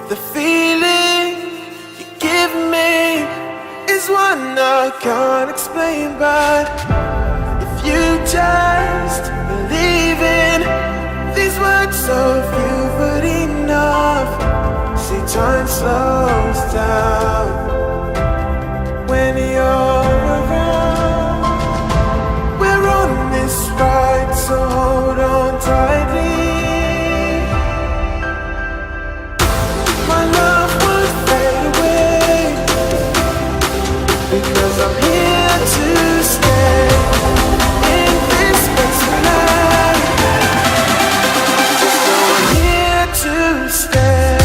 The feeling you give me is one I can't explain, but if you just believe in these words so few but enough. See, time slows down when you're around. We're on this ride, so hold on tightly. Because I'm here to stay in this space tonight. Just know I'm here to stay.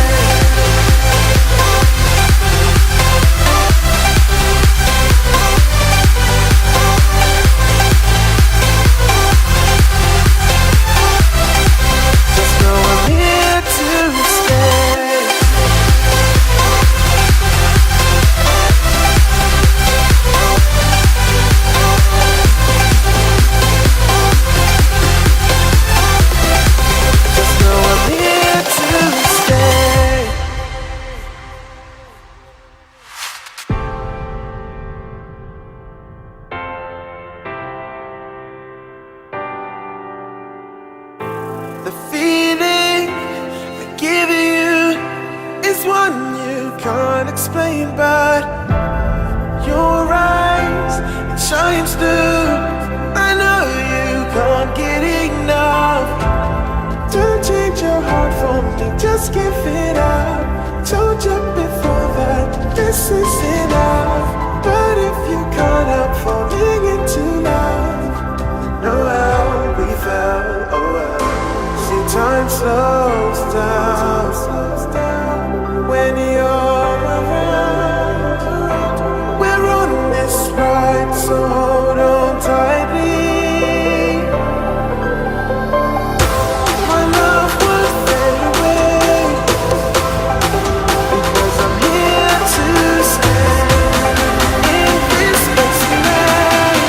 Just know I'm here to stay. The feeling I give you is one you can't explain, but your eyes, it shines through. I know you can't get enough. Don't change your heart for me, just give it up. Told you before that this is enough. But if you can't help falling into love, know how we felt, oh well. Time slows down when you're around. We're on this ride, so hold on tightly. My love will fade away because I'm here to stay in this space tonight.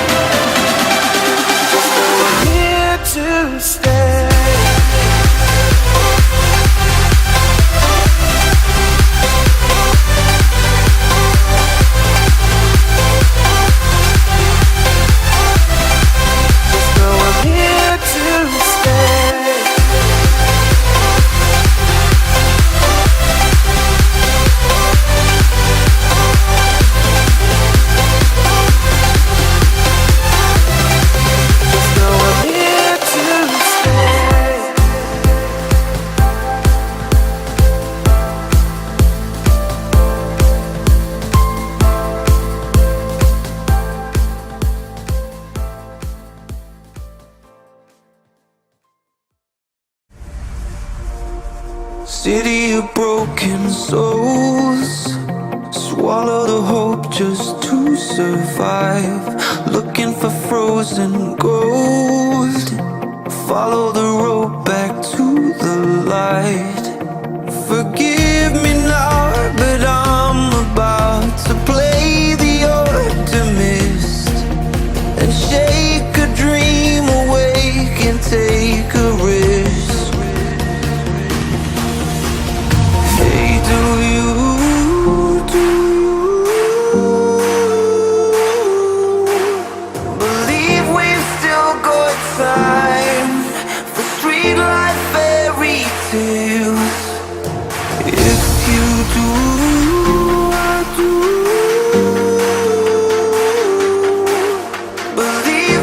Just know I'm here to stay. City of broken souls, swallow the hope just to survive. Looking for frozen gold, follow the road back to the light. Forgive me now, but I'm about to play the optimist and shake a dream awake and take a risk. Believe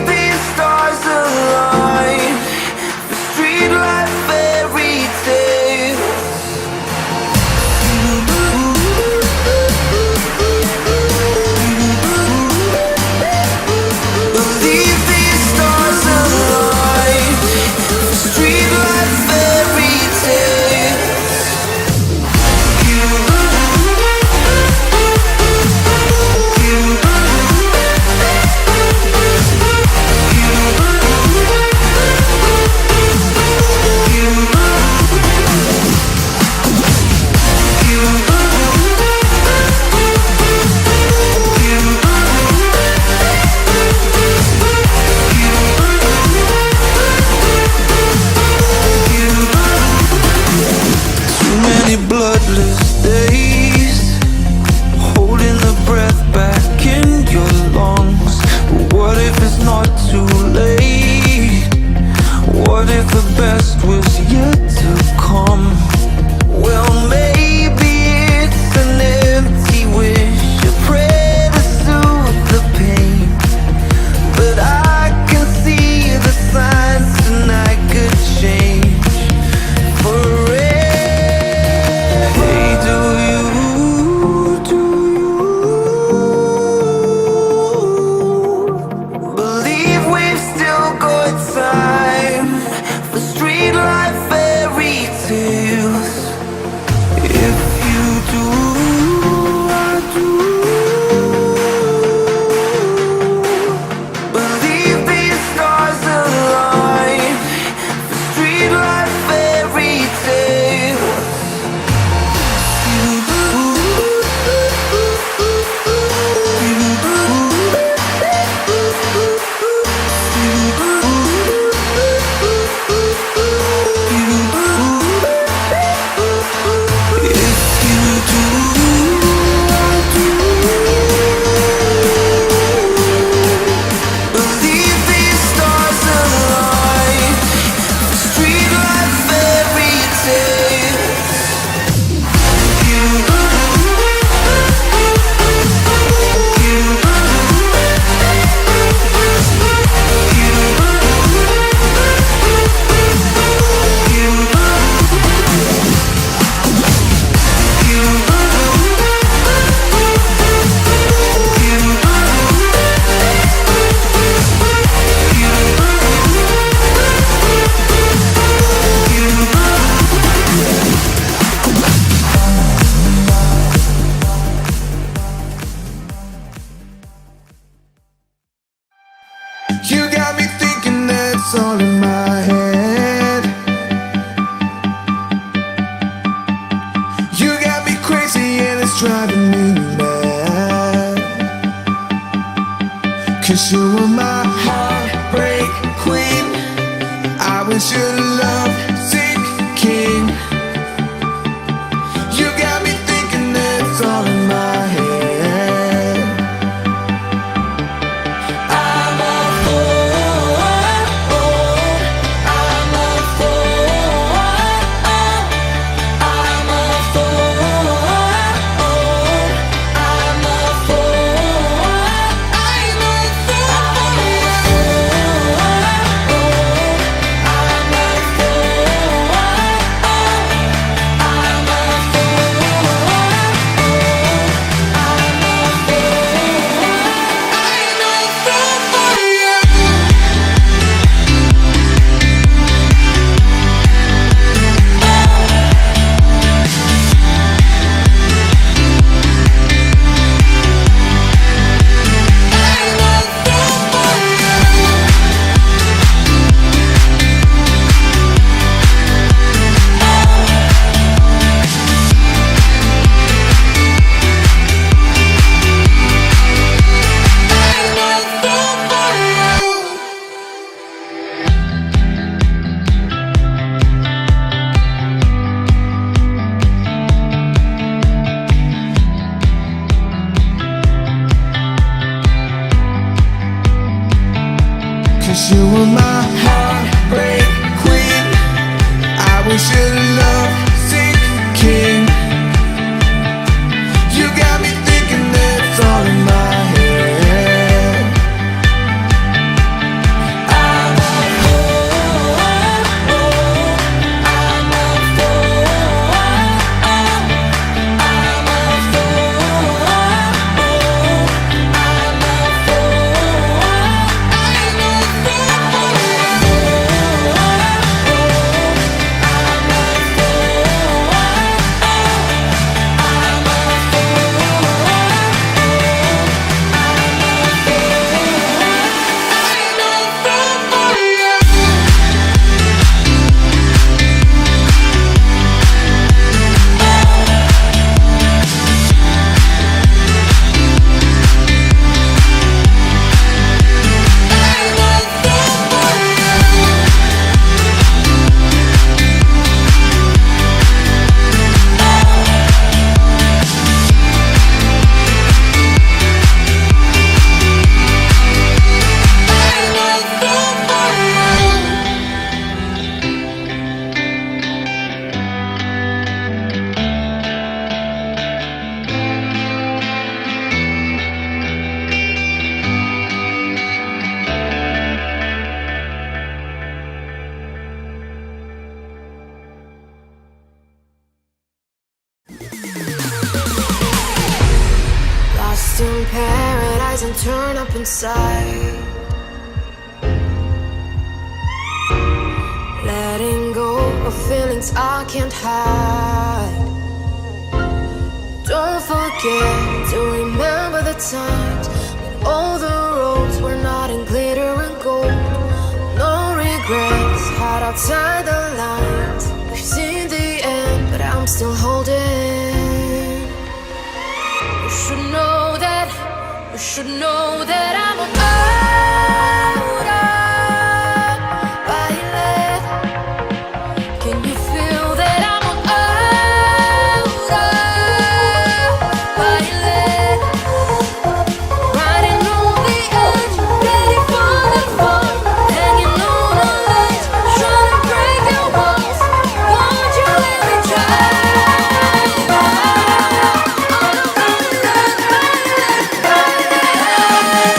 You got me thinking that's all in my head. You got me crazy and it's driving me mad. 'Cause you were my heartbreak queen. I was your love sick king. You got me thinking that's all in my head. I'm a fool. I'm a fool. I'm a fool. I'm a fool. I'm a You were my heartbreak queen. I was your love sick king. You got me thinking that's all in my head. I'm a fool. I'm a fool. I'm a fool. I'm a fool. Lost in paradise and turn up inside. Letting go of feelings I can't hide. Don't forget to remember the times when all the roads were not in glitter and gold. No regrets, heart outside the lines. We've seen the end, but I'm still holding. You should know that, you should know that I'm out of Violet. Can you feel that I'm out of Violet? Riding on the edge, ready for the fall, hanging on a ledge, trying to break your walls. Won't you let me try? Out of Violet, Violet, Violet.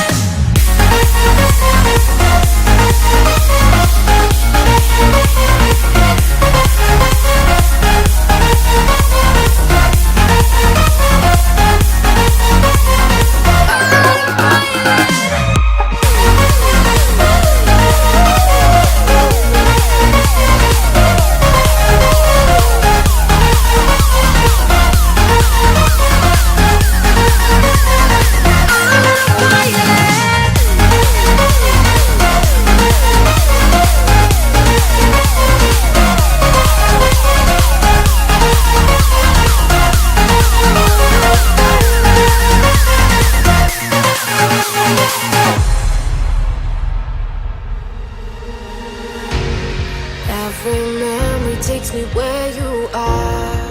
takes me where you are.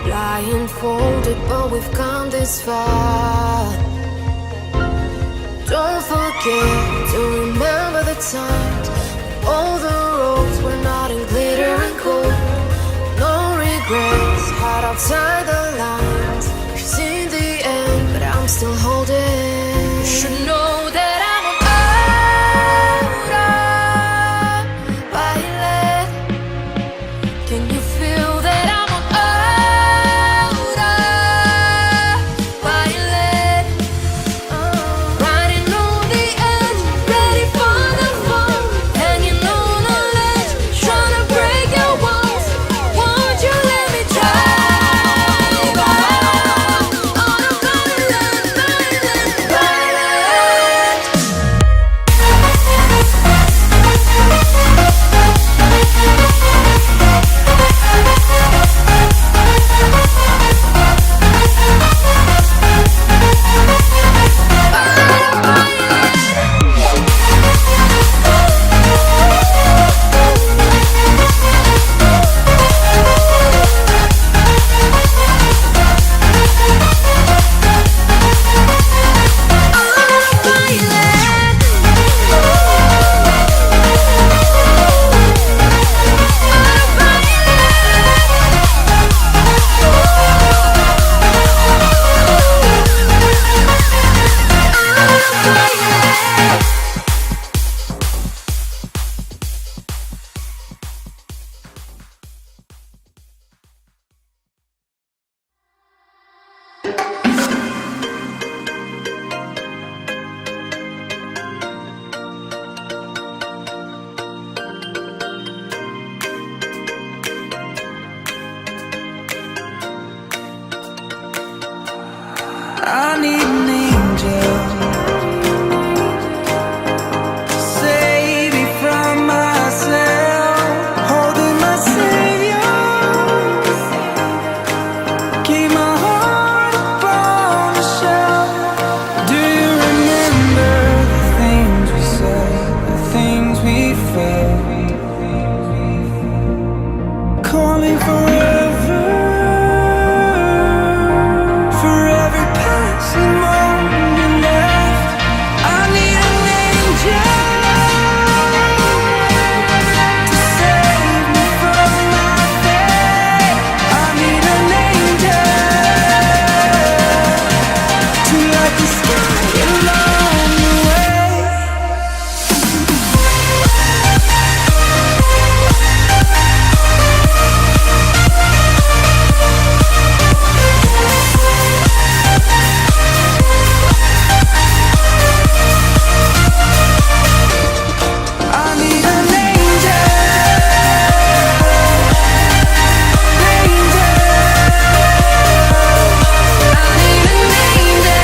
Blindfolded, but we've come this far. Don't forget to remember the times all the roads were not in glitter and gold. No regrets, heart outside the lines. We've seen the end, but I'm still holding. You should know that I'm out of violet. Can you feel that I'm out of violet? Riding on the edge, ready for the fall, hanging on a ledge, trying to break your walls. Won't you let me drive out on a violet, violet, violet? I need an angel to save me from myself. Holding my savior, keep my heart upon the shelf. Do you remember the things we said, the things we felt? Calling forever, for every passing moment left. I need an angel to save me from my fate. I need an angel to light the sky along the way. I need an angel, angel. I need an angel.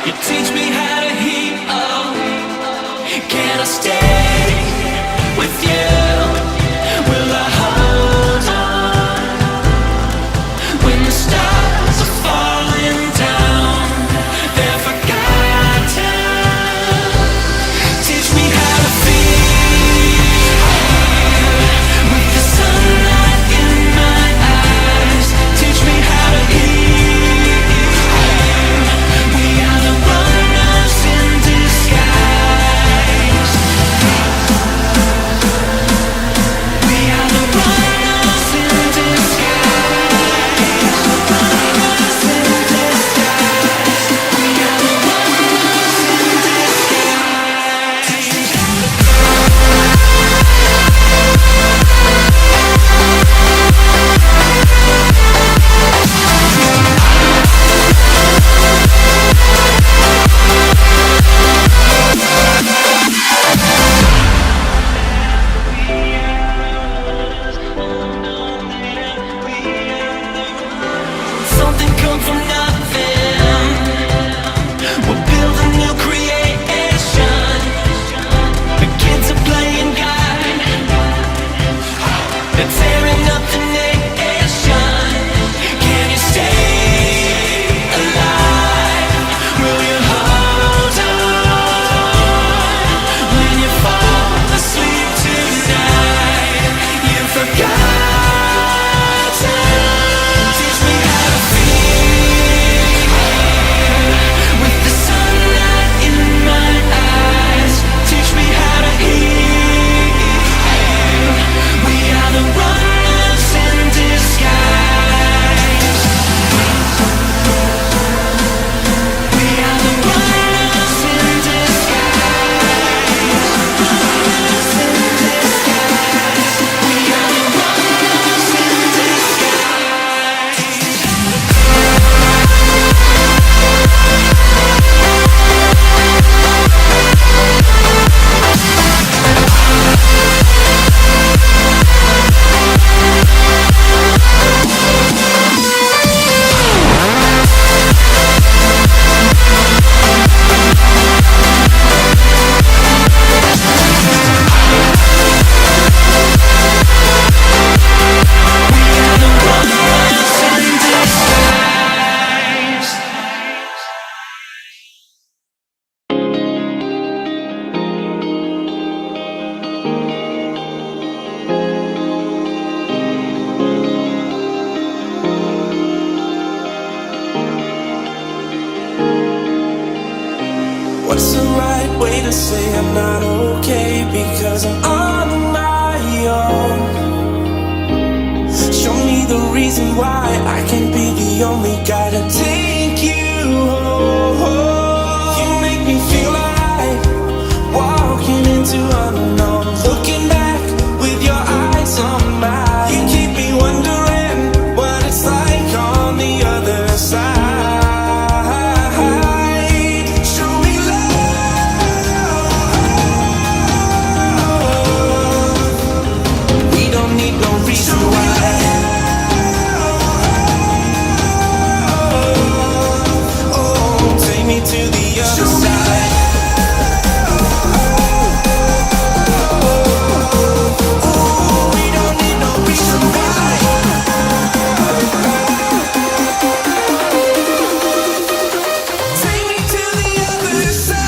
You teach me how to heal. Can I stay with you? Will I hold on when the stars are falling down? They're forgotten. Teach me how to feel with the sunlight in my eyes. Teach me how to heal. We are the runners in disguise. We are the runners in disguise. Runners in disguise. We are the runners in something come from nothing. We're building new creation. The kids are playing God. They're tearing up the nation. Can you stay alive? Will you hold on when you fall asleep tonight? You forgot. Teach me how to feel with the sunlight in my eyes. Teach me how to heal. We are the runners in disguise. We are the runners in disguise. Runners in disguise. We are the runners in disguise. What's the right way to say I'm not okay? Because I'm on my own. Show me the reason why I can't be the only guy to take you home. You make me feel alright, walking into unknown. Looking back with your eyes on mine. You keep me wondering what it's like on the other side. Show me love. We don't need no reason why. Take me to the other side. We don't need no reason why. Take me to the other side.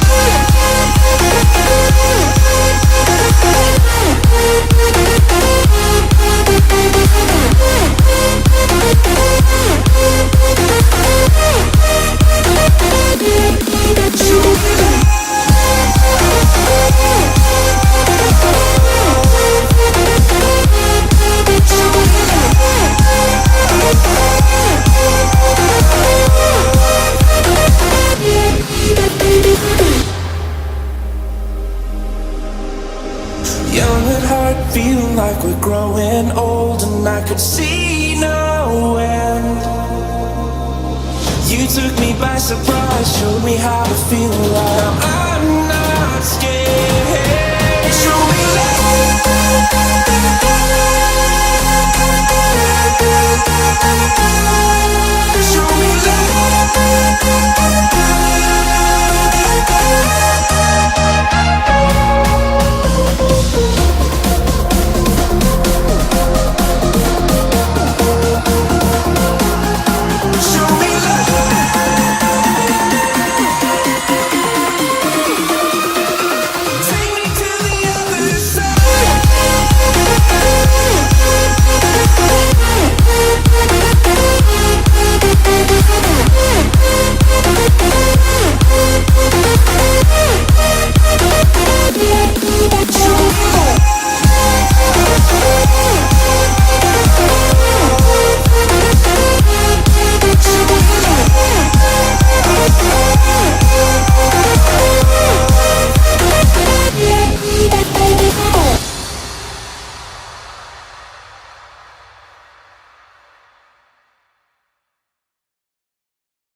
Young at heart, feeling like we're growing old, and I could see no end. You took me by surprise, showed me how to feel alive. I'm not scared. Show me love. Show me love.